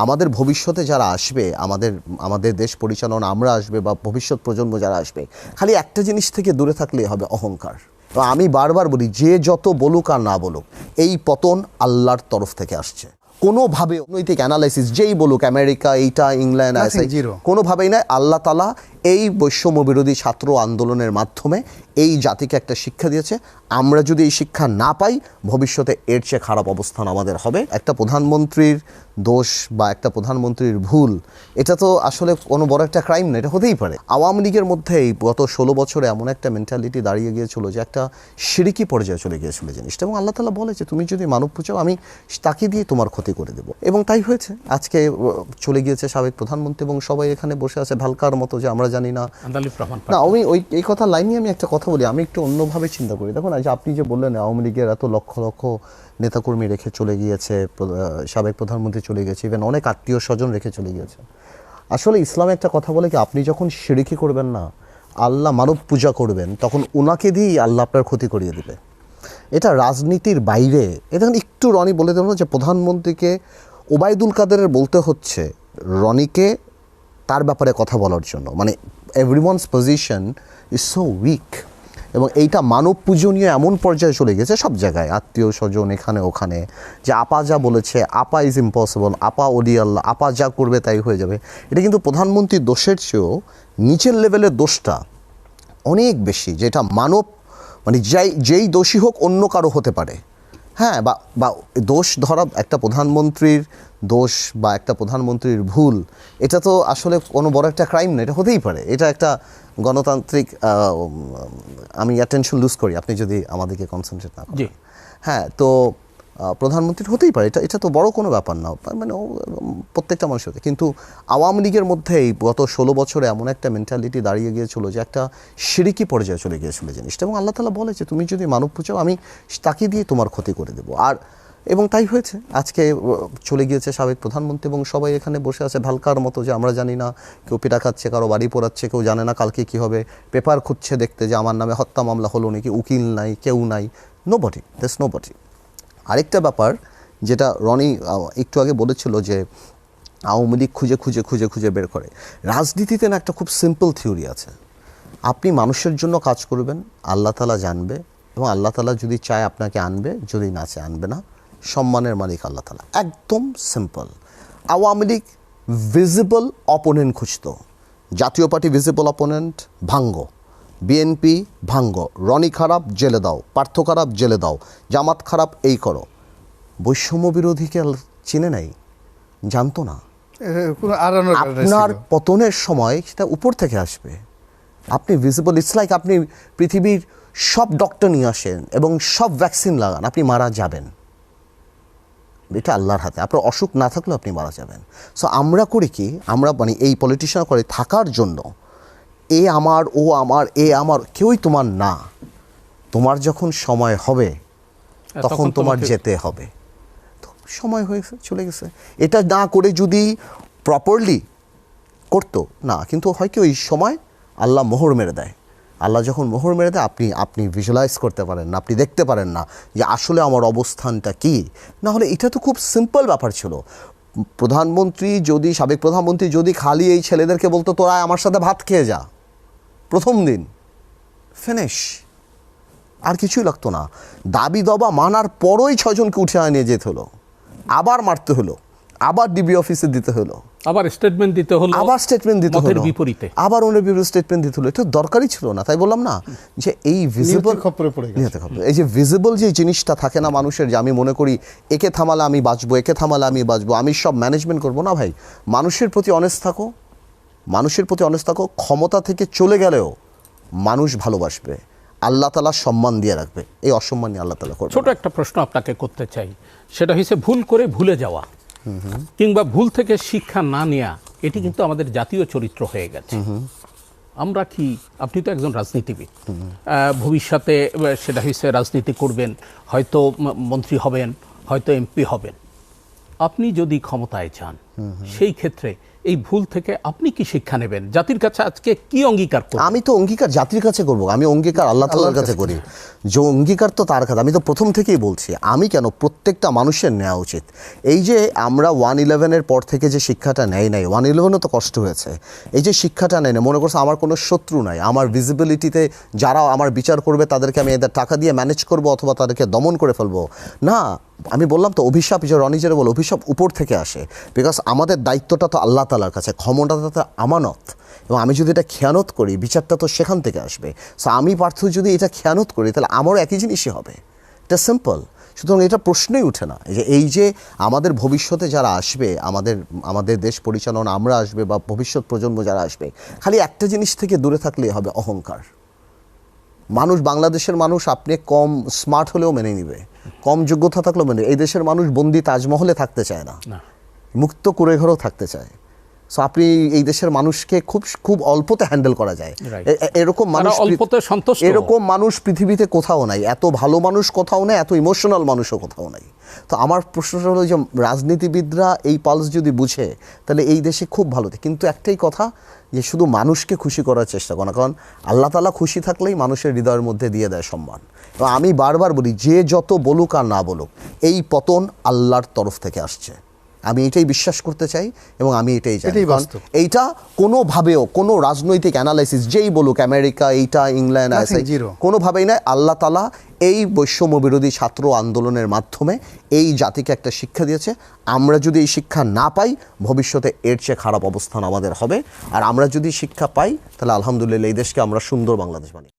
আমাদের ভবিষ্যতে যারা আসবে, আমাদের দেশ পরিচালনা আমরা আসবে বা ভবিষ্যৎ প্রজন্ম যারা আসবে, খালি একটা জিনিস থেকে দূরে থাকলেই হবে, অহংকার। তো আমি বারবার বলি, যে যত বলুক আর না বলুক, এই পতন আল্লাহর তরফ থেকে আসছে। কোনোভাবে নৈতিক অ্যানালাইসিস যেই বলুক, আমেরিকা এইটা, ইংল্যান্ড, কোনোভাবেই নয়। আল্লাহ তাআলা এই বৈষম্য বিরোধী ছাত্র আন্দোলনের মাধ্যমে এই জাতিকে একটা শিক্ষা দিয়েছে। আমরা যদি এই শিক্ষা না পাই, ভবিষ্যতে এর চেয়ে খারাপ অবস্থান আমাদের হবে। একটা প্রধানমন্ত্রীর দোষ বা একটা প্রধানমন্ত্রীর ভুল, এটা তো আসলে কোনো বড় একটা ক্রাইম না, এটা হতেই পারে। আওয়ামী লীগের মধ্যেই গত 16 বছরে এমন একটা মেন্টালিটি দাঁড়িয়ে গিয়েছিল যে একটা শিরকি পর্যায়ে চলে গিয়েছিল জিনিসটা, এবং আল্লাহ তাআলা বলে যে তুমি যদি মানব পূজাও, আমি তাকে দিয়ে তোমার ক্ষতি করে দেবো। এবং তাই হয়েছে। আজকে চলে গিয়েছে সাবেক প্রধানমন্ত্রী এবং সবাই এখানে বসে আছে ভালকার মতো যে আমরা জানি না। আমি এই কথা লাইনে আমি একটা কথা বলি, আমি একটু অন্যভাবে চিন্তা করি। দেখুন, আজ আপনি যে বললেন আওয়ামী লীগের এত লক্ষ লক্ষ নেতাকর্মী রেখে চলে গিয়েছে, সাবেক প্রধানমন্ত্রী চলে গেছে, ইভেন অনেক আত্মীয় স্বজন রেখে চলে গিয়েছে। আসলে ইসলামে একটা কথা বলে কি, আপনি যখন শিরকি করবেন না, আল্লাহ মানব পূজা করবেন, তখন ওনাকে দিয়েই আল্লাহ আপনার ক্ষতি করিয়ে দিবে। এটা রাজনীতির বাইরে। এটা একটু রনি বলে দেবেন যে প্রধানমন্ত্রীকে, ওবায়দুল কাদেরের বলতে হচ্ছে রনিকে তার ব্যাপারে কথা বলার জন্য, মানে everyone's position is so weak. এবং এইটা মানব পূজনীয় এমন পর্যায়ে চলে গেছে সব জায়গায়, আত্মীয় স্বজন এখানে ওখানে, যে আপা যা বলেছে, আপা ইজ ইম্পসিবল, আপা ওলি আল্লাহ, আপা যা করবে তাই হয়ে যাবে। এটা কিন্তু প্রধানমন্ত্রীর দোষের চেয়েও নিচের লেভেলের দোষটা অনেক বেশি, যেটা মানব, মানে যেই দোষী হোক অন্য কারো হতে পারে। হ্যাঁ, বা দোষ ধরা, একটা প্রধানমন্ত্রীর দোষ বা একটা প্রধানমন্ত্রীর ভুল, এটা তো আসলে কোনো বড় একটা ক্রাইম না, এটা হতেই পারে। এটা একটা গণতান্ত্রিক, আমি অ্যাটেনশন লুজ করি আপনি যদি আমাদেরকে কনসেন্ট্রেট না করেন। হ্যাঁ, তো প্রধানমন্ত্রীর হতেই পারে, এটা তো বড় কোনো ব্যাপার না, মানে প্রত্যেকটা মানুষের হতে। কিন্তু আওয়ামী লীগের মধ্যেই গত 16 বছরে এমন একটা মেন্টালিটি দাঁড়িয়ে গিয়েছিল যে একটা শিরকি পর্যায়ে চলে গিয়েছিল জিনিসটা, এবং আল্লাহ তাআলা বলে যে তুমি যদি মানব পূজাও, আমি তাকে দিয়ে তোমার ক্ষতি করে দেবো। এবং তাই হয়েছে। আজকে চলে গিয়েছে সাবেক প্রধানমন্ত্রী এবং সবাই এখানে বসে আছে ভালকার মতো যে আমরা জানি না, কেউ পিটা খাচ্ছে, কারো বাড়ি পোড়াচ্ছে, কেউ জানে না কালকে কী হবে, পেপার খুঁজছে দেখতে যে আমার নামে হত্যা মামলা হলো নাকি, উকিল নাই, কেউ নাই, নোবডি, দ্যাটস নোবডি। আরেকটা ব্যাপার যেটা রনি একটু আগে বলেছিল যে আওয়ামী লীগ খুঁজে খুঁজে খুঁজে খুঁজে বের করে। রাজনীতিতে না একটা খুব সিম্পল থিওরি আছে, আপনি মানুষের জন্য কাজ করবেন, আল্লাহ তাআলা জানবে, এবং আল্লাহ তাআলা যদি চায় আপনাকে আনবে, যদি না চায় আনবে না। সম্মানের মালিক আল্লাহ তাআলা, একদম simple. Awami League visible opponent খুঁজত, জাতীয় পার্টি ভিজিবল অপোনেন্ট, ভাঙ্গ। বিএনপি ভাঙ্গ, রনি খারাপ জেলে দাও, পার্থ খারাপ জেলে দাও, জামাত খারাপ এই করো। বৈষম্য বিরোধীকে চিনে নাই, জানতো না। আপনার পতনের সময় সেটা উপর থেকে আসবে। আপনি ভিজিবল, ইটস লাইক আপনি পৃথিবীর সব ডক্টর নিয়ে আসেন এবং সব ভ্যাকসিন লাগান, আপনি মারা যাবেন। এটা আল্লাহর হাতে, আপনার অসুখ না থাকলেও আপনি মারা যাবেন। সো আমরা করি কি, আমরা মানে এই পলিটিশিয়ান করে থাকার জন্য, এ আমার, ও আমার, এ আমার, কেউই তোমার না। তোমার যখন সময় হবে তখন তোমার যেতে হবে। তো সময় হয়েছে, চলে গেছে। এটা না করে যদি প্রপারলি করতো না, কিন্তু হয় কি, ওই সময় আল্লাহ মোহর মেরে দেয়। আল্লাহ যখন মোহর মেরে দেয়, আপনি ভিজুয়ালাইজ করতে পারেন না, আপনি দেখতে পারেন না যে আসলে আমার অবস্থানটা কী। না হলে এটা তো খুব সিম্পল ব্যাপার ছিল। প্রধানমন্ত্রী যদি, সাবেক প্রধানমন্ত্রী যদি খালি এই ছেলেদেরকে বলতো তোরা আমার সাথে ভাত খেয়ে যা, প্রথম দিন ফিনিশ, আর কিছুই লাগতো না। দাবি দাবা মানার পরই 6 জনকে উঠে নিয়ে যেতে হলো, আবার মারতে হলো, আবার ডিবি অফিসে দিতে হলো, আবার স্টেটমেন্ট দিতে হলো, আবার স্টেটমেন্ট দিতে হলো, বিপরীতে আবার ওনার বিরুদ্ধে স্টেটমেন্ট দিতে হলো। এটা দরকারই ছিল না। তাই বললাম না যে এই ভিজিবল, এই যে ভিজিবল যে জিনিসটা থাকে না মানুষের, যে আমি মনে করি একে থামালে আমি বাঁচবো, একে থামালে আমি বাঁচবো, আমি সব ম্যানেজমেন্ট করবো না। ভাই, মানুষের প্রতি অনেস্ট থাকো, মানুষের প্রতি অনেস্ট থাকো। ক্ষমতা থেকে চলে গেলেও মানুষ ভালোবাসবে, আল্লাহ তাআলা সম্মান দিয়ে রাখবে, এই অসম্মান নিয়ে আল্লাহ তাআলা করবে। ছোট একটা প্রশ্ন আপনাকে করতে চাই, সেটা হচ্ছে ভুল করে ভুলে যাওয়া কিংবা ভুল থেকে শিক্ষা না নেওয়া, এটি কিন্তু আমাদের জাতীয় চরিত্র হয়ে গেছে। আমরা কি, আপনি তো একজন রাজনীতিবিদ, ভবিষ্যতে সেটা হচ্ছে রাজনীতি করবেন, হয়তো মন্ত্রী হবেন, হয়তো এমপি হবেন, আপনি যদি ক্ষমতায় যান সেই ক্ষেত্রে এই ভুল থেকে আপনি কি শিক্ষা নেবেন? জাতির কাছে আজকে কি অঙ্গীকার করবেন? আমি তো অঙ্গীকার জাতির কাছে করব, আমি অঙ্গীকার আল্লাহ তাআলার কাছে করি। যে অঙ্গীকার তো তার কাছে, আমি তো প্রথম থেকেই বলছি, আমি কেন, প্রত্যেকটা মানুষের নেওয়া উচিত। এই যে আমরা 1/11-এর পর থেকে যে শিক্ষাটা নেই নাই, 1/11-ও তো কষ্ট হয়েছে, এই যে শিক্ষাটা নেই না, মনে করছে আমার কোনো শত্রু নাই, আমার ভিজিবিলিটিতে যারা আমার বিচার করবে তাদেরকে আমি এদের টাকা দিয়ে ম্যানেজ করব অথবা তাদেরকে দমন করে ফেলবো না। আমি বললাম তো, অভিশাপ, যে রনি যেটা বলো, অভিশাপ উপর থেকে আসে। বিকজ আমাদের দায়িত্বটা তো আল্লাহ তাআলার কাছে, ক্ষমতাটা তো আমানত, এবং আমি যদি এটা খেয়ানত করি বিচারটা তো সেখান থেকে আসবে। সো আমি পার্থ যদি এটা খেয়ানত করি তাহলে আমারও একই জিনিসই হবে। এটা সিম্পল। সুতরাং এটা প্রশ্নই উঠে না এই যে আমাদের ভবিষ্যতে যারা আসবে, আমাদের দেশ পরিচালনা আমরা আসবে বা ভবিষ্যৎ প্রজন্ম যারা আসবে, খালি একটা জিনিস থেকে দূরে থাকলেই হবে, অহংকার। মানুষ, বাংলাদেশের মানুষ আপনি কম স্মার্ট হলেও মেনে নিবে, কম যোগ্যতা থাকলেও মেনে। এই দেশের মানুষ বন্দি তাজমহলে থাকতে চায় না, মুক্ত কুঁড়ে ঘরেও থাকতে চায়। সো আপনি এই দেশের মানুষকে খুব অল্পতে হ্যান্ডেল করা যায়, এরকম মানুষ, এরকম মানুষ পৃথিবীতে কোথাও নাই। এত ভালো মানুষ কোথাও নাই, এত ইমোশনাল মানুষও কোথাও নাই। তো আমার প্রশ্নটা হলো যে রাজনীতিবিদরা এই পালস যদি বুঝে তাহলে এই দেশে খুব ভালো। কিন্তু একটাই কথা, যে শুধু মানুষকে খুশি করার চেষ্টা করে না, কারণ আল্লাহ তাআলা খুশি থাকলেই মানুষের হৃদয়ের মধ্যে দিয়ে দেয় সম্মান। তো আমি বারবার বলি, যে যত বলুক আর না বলুক, এই পতন আল্লাহর তরফ থেকে আসছে। আমি এটাই বিশ্বাস করতে চাই এবং আমি এটাই চাই। এইটা কোনোভাবেও কোনো রাজনৈতিক অ্যানালাইসিস যেই বলুক, আমেরিকা এইটা, ইংল্যান্ড, কোনোভাবেই নয়। আল্লাহ তাআলা এই বৈষম্য বিরোধী ছাত্র আন্দোলনের মাধ্যমে এই জাতিকে একটা শিক্ষা দিয়েছে। আমরা যদি এই শিক্ষা না পাই, ভবিষ্যতে এর চেয়ে খারাপ অবস্থান আমাদের হবে। আর আমরা যদি শিক্ষা পাই, তাহলে আলহামদুলিল্লাহ এই দেশকে আমরা সুন্দর বাংলাদেশ বানাই।